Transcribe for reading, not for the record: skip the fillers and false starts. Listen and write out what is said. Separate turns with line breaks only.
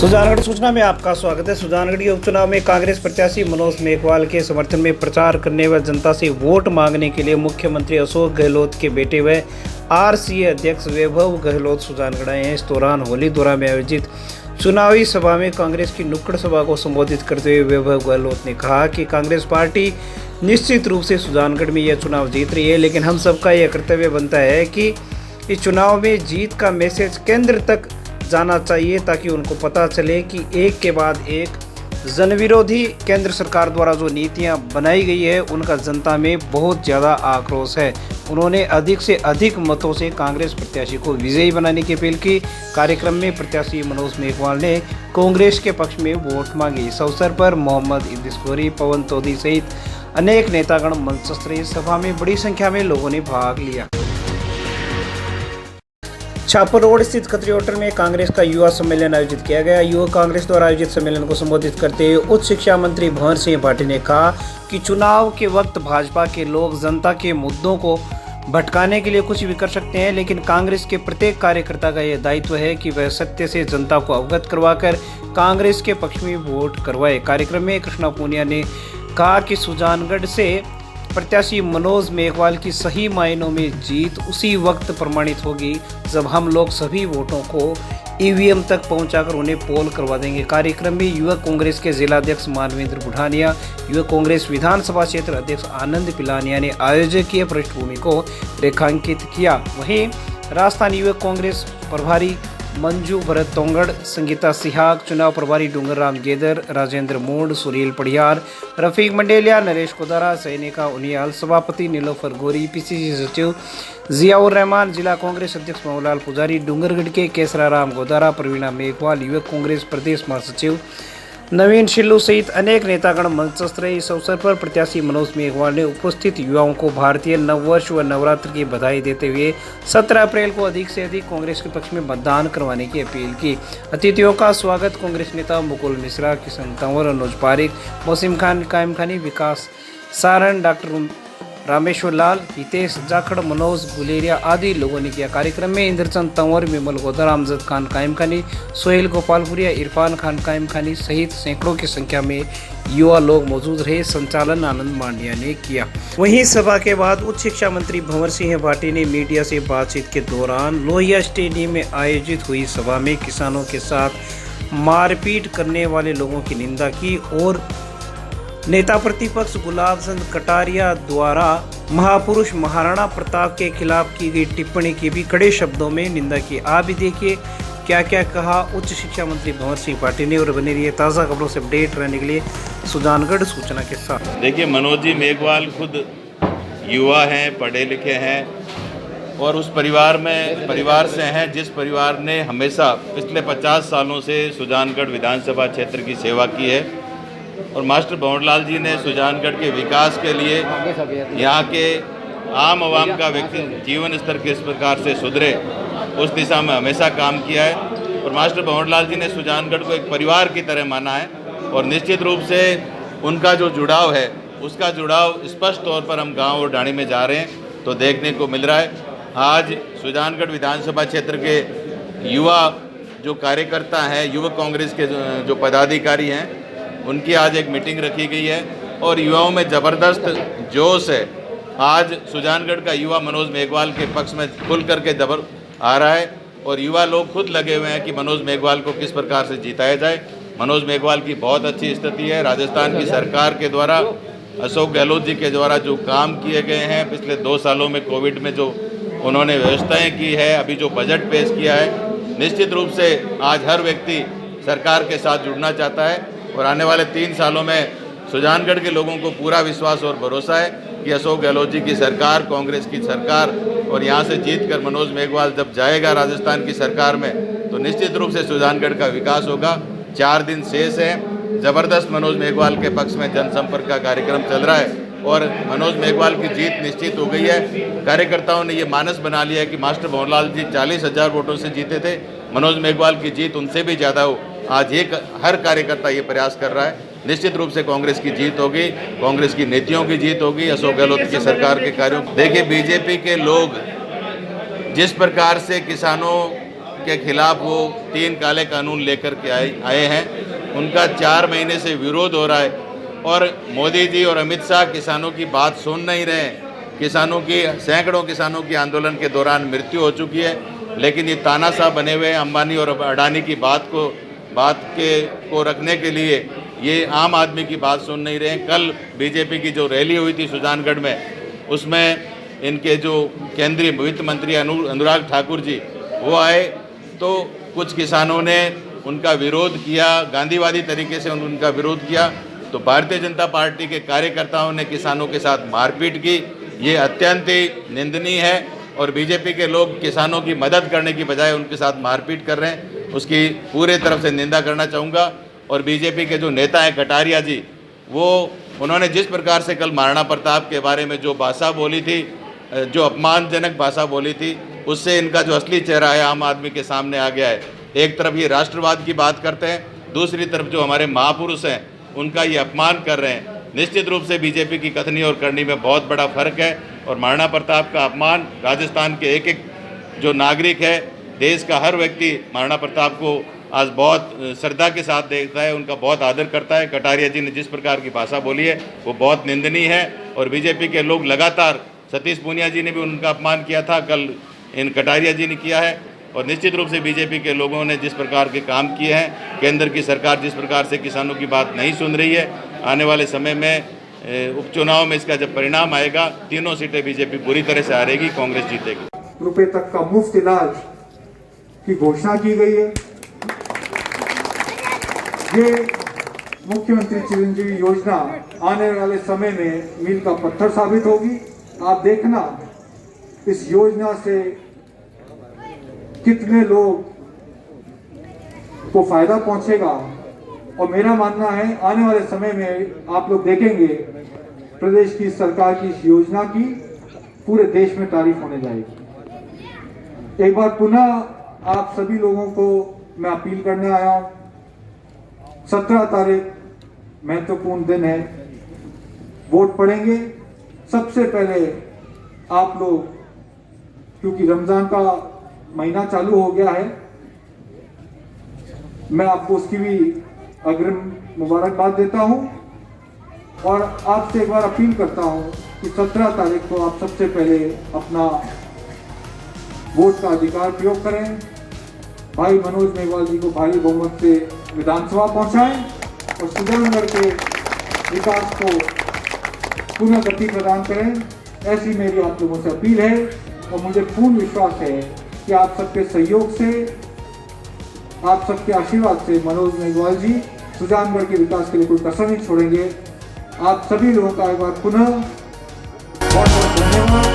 सुजानगढ़ सूचना में आपका स्वागत है। सुजानगढ़ उपचुनाव में कांग्रेस प्रत्याशी मनोज मेघवाल के समर्थन में प्रचार करने व जनता से वोट मांगने के लिए मुख्यमंत्री अशोक गहलोत के बेटे व आरसीए अध्यक्ष वैभव गहलोत सुजानगढ़ आए हैं। इस दौरान होलीदोरा में आयोजित चुनावी सभा में कांग्रेस की नुक्कड़ सभा को संबोधित करते हुए वैभव गहलोत ने कहा कि कांग्रेस पार्टी निश्चित रूप से सुजानगढ़ में यह चुनाव जीत रही है, लेकिन हम सबका यह कर्तव्य बनता है कि इस चुनाव में जीत का मैसेज केंद्र तक जाना चाहिए, ताकि उनको पता चले कि एक के बाद एक जनविरोधी केंद्र सरकार द्वारा जो नीतियां बनाई गई है उनका जनता में बहुत ज़्यादा आक्रोश है। उन्होंने अधिक से अधिक मतों से कांग्रेस प्रत्याशी को विजयी बनाने की अपील की। कार्यक्रम में प्रत्याशी मनोज मेघवाल ने कांग्रेस के पक्ष में वोट मांगे। इस अवसर पर मोहम्मद इद्रिस गोरी, पवन तोदी सहित अनेक नेतागण मंचस्थ रहे। सभा में बड़ी संख्या में लोगों ने भाग लिया। छापर रोड स्थित खत्री होटल में कांग्रेस का युवा सम्मेलन आयोजित किया गया। युवा कांग्रेस द्वारा आयोजित सम्मेलन को संबोधित करते हुए उच्च शिक्षा मंत्री भंवर सिंह भाटी ने कहा कि चुनाव के वक्त भाजपा के लोग जनता के मुद्दों को भटकाने के लिए कुछ भी कर सकते हैं, लेकिन कांग्रेस के प्रत्येक कार्यकर्ता का यह दायित्व है कि वह सत्य से जनता को अवगत करवाकर कांग्रेस के पक्ष में वोट करवाए। कार्यक्रम में कृष्णा पूनिया ने कहा कि सुजानगढ़ से प्रत्याशी मनोज मेघवाल की सही मायनों में जीत उसी वक्त प्रमाणित होगी जब हम लोग सभी वोटों को ईवीएम तक पहुंचाकर उन्हें पोल करवा देंगे। कार्यक्रम में युवक कांग्रेस के जिलाध्यक्ष मानवेंद्र बुढ़ानिया, युवक कांग्रेस विधानसभा क्षेत्र अध्यक्ष आनंद पिलानिया ने आयोजकीय पृष्ठभूमि को रेखांकित किया। वहीं राजस्थान युवक कांग्रेस प्रभारी मंजू भरत तोंगड़, संगीता सिहाग, चुनाव प्रभारी डूंगर राम गेदर, राजेंद्र मोड़, सुरील पड़ियार, रफीक मंडेलिया, नरेश कोदारा, सैनिका उनियाल, सभापति नीलोफर गोरी, पीसीसी सचिव जियाउर रहमान, जिला कांग्रेस अध्यक्ष मोहनलाल पुजारी, डूंगरगढ़ के केसरा राम गोदारा, प्रवीणा मेघवाल, युवक कांग्रेस प्रदेश महासचिव नवीन शिल्लू सहित अनेक नेतागण मंचस्थ रहे। इस अवसर पर प्रत्याशी मनोज मेघवाल ने उपस्थित युवाओं को भारतीय नववर्ष व नवरात्र की बधाई देते हुए 17 अप्रैल को अधिक से अधिक कांग्रेस के पक्ष में मतदान करवाने की अपील की। अतिथियों का स्वागत कांग्रेस नेता मुकुल मिश्रा, किशन तंवर, अनुज पारिक, मौसिम खान, कायम खानी, विकास सारण, डॉक्टर रामेश्वर लाल, हितेश जाखड़, मनोज गुलेरिया आदि लोगों ने किया। कार्यक्रम में इंद्रचंद तंवर, विमल गोदर, अमजद खान कायम खानी, सोहेल गोपालपुरिया, इरफान खान कायम खानी सहित सैकड़ों की संख्या में युवा लोग मौजूद रहे। संचालन आनंद मांडिया ने किया। वहीं सभा के बाद उच्च शिक्षा मंत्री भंवर सिंह भाटी ने मीडिया से बातचीत के दौरान लोहिया स्टेडियम में आयोजित हुई सभा में किसानों के साथ मारपीट करने वाले लोगों की निंदा की और नेता प्रतिपक्ष गुलाब चंद कटारिया द्वारा महापुरुष महाराणा प्रताप के खिलाफ की गई टिप्पणी की भी कड़े शब्दों में निंदा की। आप भी देखिए क्या क्या कहा उच्च शिक्षा मंत्री भंवर सिंह भाटी ने। और बने रहिए ताज़ा खबरों से अपडेट रहने के लिए सुजानगढ़ सूचना के साथ।
देखिए, मनोज जी मेघवाल खुद युवा हैं, पढ़े लिखे हैं और उस परिवार से हैं जिस परिवार ने हमेशा पिछले 50 सालों से सुजानगढ़ विधानसभा क्षेत्र की सेवा की है। और मास्टर भंवरलाल जी ने सुजानगढ़ के विकास के लिए यहाँ के आम आवाम का व्यक्ति जीवन स्तर किस प्रकार से सुधरे उस दिशा में हमेशा काम किया है। और मास्टर भंवरलाल जी ने सुजानगढ़ को एक परिवार की तरह माना है और निश्चित रूप से उनका जो जुड़ाव है उसका जुड़ाव स्पष्ट तौर पर हम गांव और डाणी में जा रहे हैं तो देखने को मिल रहा है। आज सुजानगढ़ विधानसभा क्षेत्र के युवा जो कार्यकर्ता हैं, युवक कांग्रेस के जो पदाधिकारी हैं, उनकी आज एक मीटिंग रखी गई है और युवाओं में ज़बरदस्त जोश है। आज सुजानगढ़ का युवा मनोज मेघवाल के पक्ष में खुल करके आ रहा है और युवा लोग खुद लगे हुए हैं कि मनोज मेघवाल को किस प्रकार से जिताया जाए। मनोज मेघवाल की बहुत अच्छी स्थिति है। राजस्थान की सरकार के द्वारा, अशोक गहलोत जी के द्वारा जो काम किए गए हैं पिछले 2 सालों में, कोविड में जो उन्होंने व्यवस्थाएँ की है, अभी जो बजट पेश किया है, निश्चित रूप से आज हर व्यक्ति सरकार के साथ जुड़ना चाहता है। और आने वाले 3 सालों में सुजानगढ़ के लोगों को पूरा विश्वास और भरोसा है कि अशोक गहलोत जी की सरकार, कांग्रेस की सरकार, और यहाँ से जीतकर मनोज मेघवाल जब जाएगा राजस्थान की सरकार में तो निश्चित रूप से सुजानगढ़ का विकास होगा। 4 दिन शेष है। ज़बरदस्त मनोज मेघवाल के पक्ष में जनसंपर्क का कार्यक्रम चल रहा है और मनोज मेघवाल की जीत निश्चित हो गई है। कार्यकर्ताओं ने ये मानस बना लिया है कि मास्टर भंवरलाल जी 40,000 वोटों से जीते थे, मनोज मेघवाल की जीत उनसे भी ज़्यादा हो। आज हर कार्यकर्ता ये प्रयास कर रहा है। निश्चित रूप से कांग्रेस की जीत होगी, कांग्रेस की नीतियों की जीत होगी, अशोक गहलोत की सरकार के कार्यों। देखिए, बीजेपी के लोग जिस प्रकार से किसानों के खिलाफ वो 3 काले कानून लेकर के आए हैं, उनका 4 महीने से विरोध हो रहा है। और मोदी जी और अमित शाह किसानों की बात सुन नहीं रहे हैं। किसानों की, सैकड़ों किसानों की आंदोलन के दौरान मृत्यु हो चुकी है, लेकिन ये तानाशाह बने हुए अंबानी और अडानी की बात को रखने के लिए ये आम आदमी की बात सुन नहीं रहे हैं। कल बीजेपी की जो रैली हुई थी सुजानगढ़ में, उसमें इनके जो केंद्रीय वित्त मंत्री अनुराग ठाकुर जी वो आए, तो कुछ किसानों ने उनका विरोध किया, गांधीवादी तरीके से उनका विरोध किया। तो भारतीय जनता पार्टी के कार्यकर्ताओं ने किसानों के साथ मारपीट की। ये अत्यंत ही निंदनीय है और बीजेपी के लोग किसानों की मदद करने की बजाय उनके साथ मारपीट कर रहे हैं, उसकी पूरे तरफ से निंदा करना चाहूँगा। और बीजेपी के जो नेता हैं कटारिया जी, उन्होंने जिस प्रकार से कल महाराणा प्रताप के बारे में जो भाषा बोली थी, जो अपमानजनक भाषा बोली थी, उससे इनका जो असली चेहरा है आम आदमी के सामने आ गया है। एक तरफ ये राष्ट्रवाद की बात करते हैं, दूसरी तरफ जो हमारे महापुरुष हैं उनका ये अपमान कर रहे हैं। निश्चित रूप से बीजेपी की कथनी और करनी में बहुत बड़ा फर्क है। और महाराणा प्रताप का अपमान, राजस्थान के एक एक जो नागरिक है, देश का हर व्यक्ति महाराणा प्रताप को आज बहुत श्रद्धा के साथ देखता है, उनका बहुत आदर करता है। कटारिया जी ने जिस प्रकार की भाषा बोली है वो बहुत निंदनीय है। और बीजेपी के लोग लगातार, सतीश पूनिया जी ने भी उनका अपमान किया था, कल इन कटारिया जी ने किया है। और निश्चित रूप से बीजेपी के लोगों ने जिस प्रकार के काम किए हैं, केंद्र की सरकार जिस प्रकार से किसानों की बात नहीं सुन रही है, आने वाले समय में उपचुनाव में इसका जब परिणाम आएगा, तीनों सीटें बीजेपी पूरी तरह से हारेगी, कांग्रेस जीतेगी।
रुपए तक का मुफ्त इलाज की घोषणा की गई है। ये मुख्यमंत्री चिरंजीवी योजना आने वाले समय में मील का पत्थर साबित होगी। आप देखना इस योजना से कितने लोग को फायदा पहुंचेगा। और मेरा मानना है आने वाले समय में आप लोग देखेंगे प्रदेश की सरकार की इस योजना की पूरे देश में तारीफ होने जाएगी। एक बार पुनः आप सभी लोगों को मैं अपील करने आया हूं। 17 तारीख महत्वपूर्ण दिन है, वोट पड़ेंगे। सबसे पहले आप लोग, क्योंकि रमजान का महीना चालू हो गया है, मैं आपको उसकी भी अग्रिम मुबारकबाद देता हूं। और आपसे एक बार अपील करता हूं कि 17 तारीख को आप सबसे पहले अपना वोट का अधिकार प्रयोग करें। भाई मनोज मेघवाल जी को भारी बहुमत से विधानसभा पहुंचाएं और सुजानगढ़ के विकास को पुनः गति प्रदान करें। ऐसी मेरी आप लोगों से अपील है। और मुझे पूर्ण विश्वास है कि आप सबके सहयोग से, आप सबके आशीर्वाद से मनोज मेघवाल जी सुजानगढ़ के विकास के लिए कोई कसर नहीं छोड़ेंगे। आप सभी लोगों का एक बार पुनः बहुत बहुत धन्यवाद।